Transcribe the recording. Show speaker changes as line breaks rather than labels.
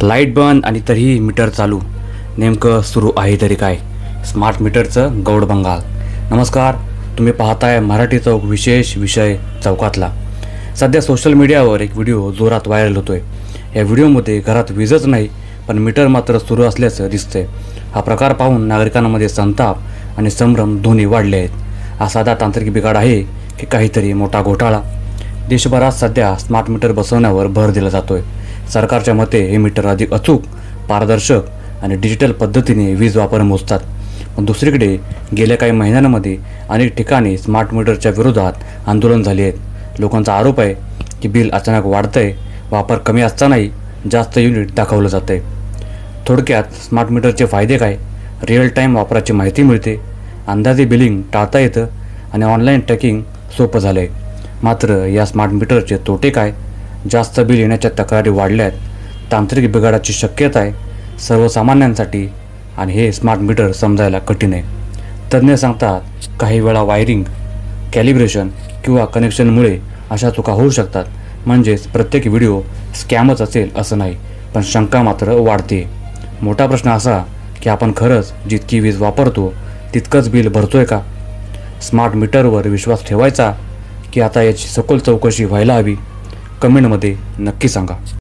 Light बंद आणि तरीही मीटर चालू. नेमकं सुरू आहे तरी काय? स्मार्ट मीटरचं गौड बंगाल. नमस्कार, तुम्ही पाहताय मराठी चौक विशेष विषय चौकातला. सध्या सोशल मीडियावर एक व्हिडिओ जोरात व्हायरल होतोय. या व्हिडिओमध्ये घरात वीजच नाही पण मीटर मात्र सुरू असल्याचं दिसतंय. हा प्रकार पाहून नागरिकांमध्ये संताप आणि संभ्रम दोन्ही वाढले आहेत. हा साधा तांत्रिक बिघाड आहे की काहीतरी मोठा घोटाळा? देशभरात सध्या स्मार्ट मीटर बसवण्यावर भर दिला जातोय. सरकारच्या मते हे मीटर अधिक अचूक, पारदर्शक आणि डिजिटल पद्धतीने वीज वापर मोजतात. पण दुसरीकडे गेल्या काही महिन्यांमध्ये अनेक ठिकाणी स्मार्ट मीटरच्या विरोधात आंदोलन झाले आहेत. लोकांचा आरोप आहे की बिल अचानक वाढतंय, वापर कमी असतानाही जास्त युनिट दाखवलं जातंय. थोडक्यात स्मार्ट मीटरचे फायदे काय? रिअल टाईम वापराची माहिती मिळते, अंदाजे बिलिंग टाळता येतं आणि ऑनलाईन ट्रॅकिंग सोपं झालं आहे. मात्र या स्मार्ट मीटरचे तोटे काय? जास्त बिल येण्याच्या तक्रारी वाढल्या आहेत, तांत्रिक बिघाडाची शक्यता आहे सर्वसामान्यांसाठी आणि हे स्मार्ट मीटर समजायला कठीण आहे. तज्ज्ञ सांगतात काही वेळा वायरिंग, कॅलिब्रेशन किंवा कनेक्शनमुळे अशा चुका होऊ शकतात. म्हणजेच प्रत्येक व्हिडिओ स्कॅमच असेल असं नाही, पण शंका मात्र वाढते. मोठा प्रश्न असा की आपण खरंच जितकी वीज वापरतो तितकंच बिल भरतोय का? स्मार्ट मीटरवर विश्वास ठेवायचा की आता याची सखोल चौकशी व्हायला हवी? कमेंटमध्ये नक्की सांगा.